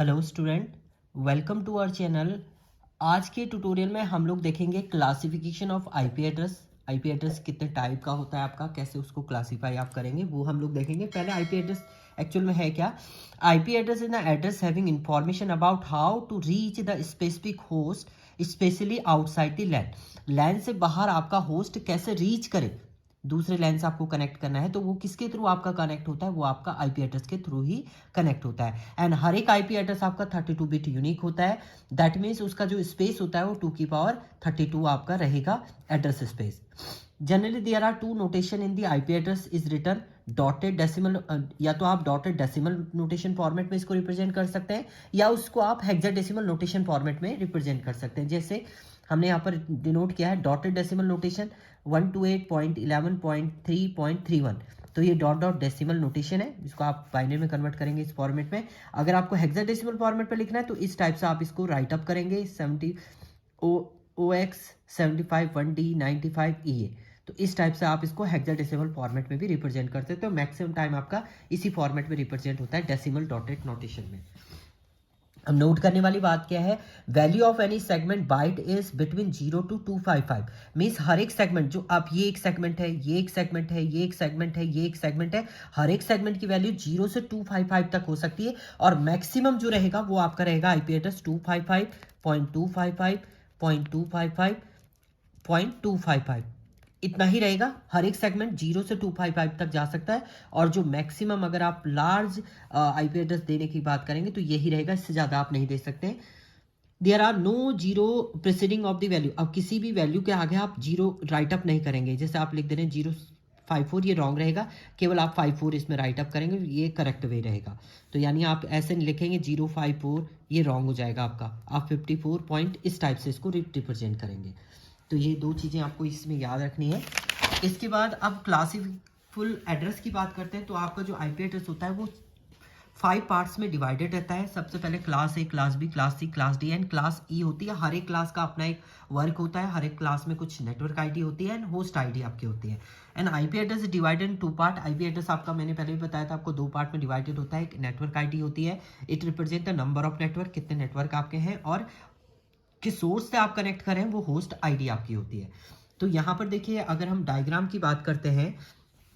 Hello student, welcome to our channel. आज के tutorial में हम लोग देखेंगे classification of IP address. IP address कितने टाइप का होता है आपका, कैसे उसको क्लासीफाई आप करेंगे वो हम लोग देखेंगे। पहले आईपी एड्रेस एक्चुअल में है क्या। IP address is the address having information about how to reach the specific host specially outside the LAN. LAN से बाहर आपका होस्ट कैसे रीच करे, दूसरे लैन से आपको कनेक्ट करना है तो वो किसके थ्रू आपका कनेक्ट होता है, वो आपका आईपी एड्रेस के थ्रू ही कनेक्ट होता है। एंड हर एक आईपी एड्रेस आपका 32 बिट यूनिक होता है। दैट मीन्स उसका जो स्पेस होता है वो 2 की पावर 32 आपका रहेगा address space. Generally there are two notation in the IP address is written dotted decimal, या तो आप डॉटेड डेसिमल नोटेशन फॉर्मेट में इसको रिप्रेजेंट कर सकते हैं या उसको आप हेक्साडेसिमल नोटेशन फॉर्मेट में रिप्रेजेंट कर सकते हैं। जैसे हमने यहाँ पर डिनोट किया है डॉटेड डेसिमल नोटेशन 128.11.3.31, तो ये डॉट डॉट डेसिमल नोटेशन है, इसको आप बाइनरी में कन्वर्ट करेंगे इस फॉर्मेट में। अगर आपको हेक्साडेसिमल फॉर्मेट पे लिखना है तो इस टाइप से आप इसको राइट अप करेंगे 70 OX 75 1D 95 EA। तो इस टाइप से आप इसको हेक्साडेसिमल फॉर्मेट में भी रिप्रेजेंट कर सकते हो। मैक्सिमम टाइम आपका इसी फॉर्मेट में रिप्रेजेंट होता है डेसिमल डॉटेड नोटेशन में। अब नोट करने वाली बात क्या है, value of any segment byte is between 0 to 255। Means हर एक सेगमेंट जो आप, ये एक सेगमेंट है, ये एक सेगमेंट है, ये एक सेगमेंट है, ये एक सेगमेंट है, हर एक सेगमेंट की वैल्यू 0 से 255 तक हो सकती है। और मैक्सिमम जो रहेगा वो आपका रहेगा आईपी एड्रेस 255.255.255.255, इतना ही रहेगा। हर एक सेगमेंट 0 से 255 तक जा सकता है। और जो मैक्सिमम अगर आप लार्ज आईपी एड्रेस देने की बात करेंगे तो यही रहेगा, इससे ज़्यादा आप नहीं दे सकते। There are no zero preceding of the value. अब किसी भी वैल्यू के आगे आप जीरो राइट अप नहीं करेंगे। जैसे आप लिख दे रहे हैं 054, ये रॉन्ग रहेगा, केवल आप 54 इसमें राइट अप करेंगे, ये करेक्ट वे रहेगा। तो यानी आप ऐसे नहीं लिखेंगे 054, ये रॉन्ग हो जाएगा आपका। आप 54 पॉइंट इस टाइप से इसको रिप्रेजेंट करेंगे। तो ये दो चीज़ें आपको इसमें याद रखनी है। इसके बाद अब क्लासिफुल एड्रेस की बात करते हैं। तो आपका जो आईपी एड्रेस होता है वो 5 पार्ट्स में डिवाइडेड रहता है। सबसे पहले class A, class B, class C, class D and class E होती है। हर एक क्लास का अपना एक वर्क होता है। हर एक क्लास में कुछ नेटवर्क आईडी होती है एंड होस्ट आईडी आपकी होती है। And IP address divided in 2 part. IP address आपका मैंने पहले भी बताया था आपको 2 पार्ट में डिवाइडेड होता है। एक नेटवर्क आईडी होती है, it represent the number of network, कितने नेटवर्क आपके हैं, और किस सोर्स से आप कनेक्ट करें वो होस्ट आईडी आपकी होती है। तो यहाँ पर देखिए, अगर हम डायग्राम की बात करते हैं,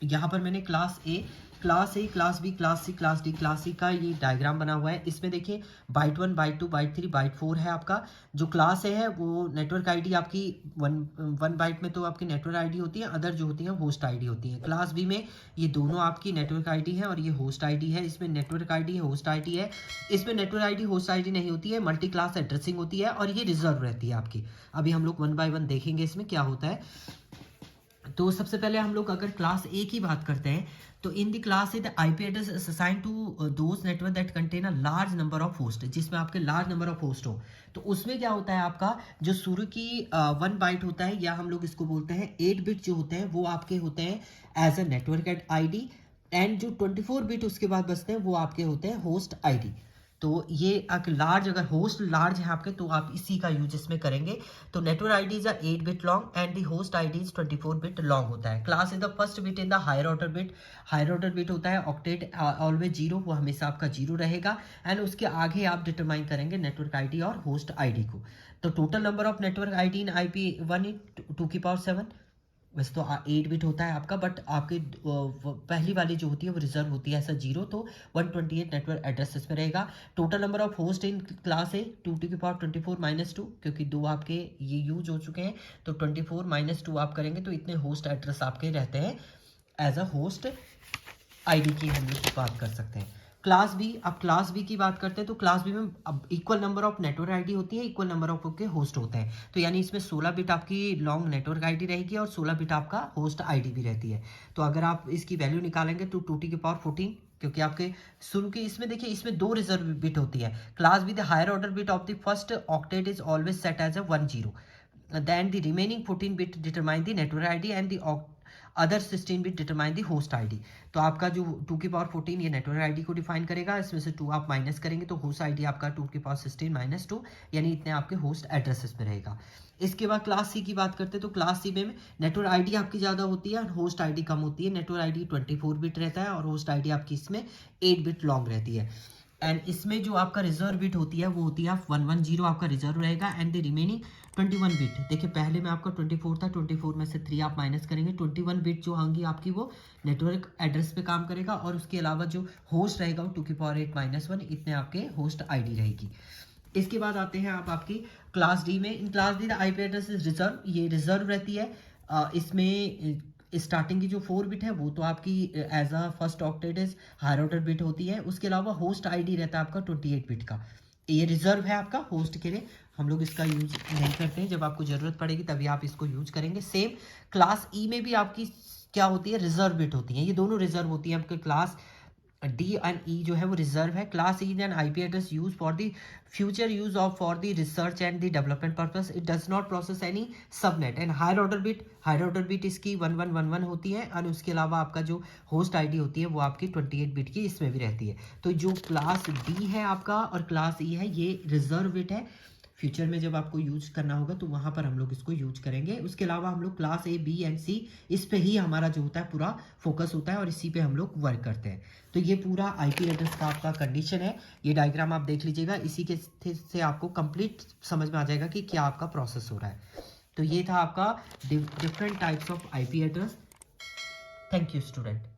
यहाँ पर मैंने class A, class B, class C, class D, class C का ये डायग्राम बना हुआ है। इसमें देखिए बाइट 1, बाइट 2, बाइट 3, बाइट 4 है आपका। जो क्लास ए है वो नेटवर्क आईडी आपकी 1 बाइट में तो आपकी नेटवर्क आईडी होती है, अदर जो होती है होस्ट आईडी होती है। क्लास बी में ये दोनों आपकी नेटवर्क आईडी है और ये होस्ट आईडी है। इसमें नेटवर्क आईडी है, होस्ट आईडी है। इसमें नेटवर्क आईडी होस्ट आईडी नहीं होती है, मल्टी क्लास एड्रेसिंग होती है और ये रिजर्व रहती है आपकी। अभी हम लोग 1 बाय 1 देखेंगे इसमें क्या होता है। तो सबसे पहले हम लोग अगर क्लास ए की बात करते हैं तो in the class A the IP address is assigned to those network that contain a large number of host, जिसमें आपके लार्ज नंबर ऑफ होस्ट हो। तो उसमें क्या होता है आपका जो शुरू की 1 बाइट होता है, या हम लोग इसको बोलते हैं 8 बिट जो होते हैं वो आपके होते हैं as a network ID. And जो 24 बिट उसके बाद बचते हैं वो आपके होते हैं होस्ट आईडी। तो ये लार्ज, अगर होस्ट लार्ज है आपके तो आप इसी का यूज इसमें करेंगे। तो network ID is 8 bit long and the host ID is 24 bit long होता है। Class is the first bit in the higher order bit. Higher order bit होता है ऑक्टेट ऑलवेज 0, वो हमेशा आपका 0 रहेगा। एंड उसके आगे आप डिटरमाइन करेंगे नेटवर्क आईडी और होस्ट आईडी को। तो total number of network ID in IP 1 2 की पावर 7। वैसे तो 8 बिट होता है आपका, बट आपकी पहली वाली जो होती है वो रिजर्व होती है ऐसा 0, तो 128 नेटवर्क एड्रेस इसमें रहेगा। Total number of host in class है 2 टू की पावर 24 -2, क्योंकि 2 आपके ये यूज हो चुके हैं तो 24 -2 आप करेंगे तो इतने होस्ट एड्रेस आपके रहते हैं एज अ होस्ट आईडी की हम लोग बात कर सकते हैं। क्लास बी, अब क्लास बी की बात करते हैं तो क्लास बी में अब equal number of network ID होती है, इक्वल नंबर ऑफ के होस्ट होते हैं। तो यानी इसमें 16 बिट आपकी लॉन्ग नेटवर्क आईडी रहेगी और 16 बिट आपका होस्ट आईडी भी रहती है। तो अगर आप इसकी वैल्यू निकालेंगे तो 2 की पावर 14, क्योंकि आपके शुरू के इसमें देखिए इसमें 2 रिजर्व बिट होती है। Class B the higher order bit of the first octet is always set as a 10, then the remaining 14 bit determine the network ID and the other 16 bit determine the host ID. तो आपका जो 2 की power 14 ये network ID को define करेगा, इसमें से 2 आप माइनस करेंगे तो होस्ट आईडी आपका 2 की पावर 16 -2, यानी इतने आपके होस्ट एड्रेसेस में रहेगा। इसके बाद क्लास सी की बात करते हैं तो क्लास सी में नेटवर्क आईडी आपकी ज़्यादा होती है और होस्ट आईडी कम होती है। नेटवर्क आईडी 24 बिट रहता है और होस्ट आईडी आपकी इसमें 8 बिट लॉन्ग रहती है। एंड इसमें जो आपका रिजर्व बिट होती है वो होती है 110 आपका रिजर्व रहेगा एंड द रिमेनिंग 21 बिट। देखिए पहले में आपका 24 था, 24 में से 3 आप माइनस करेंगे, 21 बिट जो होंगी आपकी वो नेटवर्क एड्रेस पे काम करेगा और उसके अलावा जो होस्ट रहेगा वो 2⁻8-1 इतने आपके होस्ट आईडी रहेगी। इसके बाद आते हैं आप आपकी क्लास डी में। In class D the IP address is reserve, ये रिजर्व रहती है। इसमें स्टार्टिंग की जो 4 बिट है वो तो आपकी as a first octet is higher order bit होती है। उसके अलावा होस्ट आईडी रहता है आपका 28 बिट का। ये रिजर्व है आपका होस्ट के लिए, हम लोग इसका यूज नहीं करते हैं, जब आपको जरूरत पड़ेगी तभी आप इसको यूज करेंगे। सेम क्लास ई में भी आपकी क्या होती है, रिजर्व बिट होती है। ये दोनों रिजर्व होती है आपके। क्लास डी एंड ई जो है वो रिजर्व है। Class E and IP address use for the future use of for the research and the development purpose, it does not process any subnet. And higher order bit इसकी 1111 होती है और उसके अलावा आपका जो होस्ट आईडी होती है वो आपकी 28 बिट की इसमें भी रहती है। तो जो क्लास डी है आपका और क्लास ई है ये रिजर्व बिट है। फ्यूचर में जब आपको यूज करना होगा तो वहां पर हम लोग इसको यूज करेंगे। उसके अलावा हम लोग क्लास ए बी एंड सी इस पे ही हमारा जो होता है पूरा फोकस होता है और इसी पे हम लोग वर्क करते हैं। तो ये पूरा आईपी एड्रेस का आपका कंडीशन है। ये डायग्राम आप देख लीजिएगा, इसी के से आपको कंप्लीट समझ में आ जाएगा कि क्या आपका प्रोसेस हो रहा है। तो ये था आपका different types of IP address. Thank you student.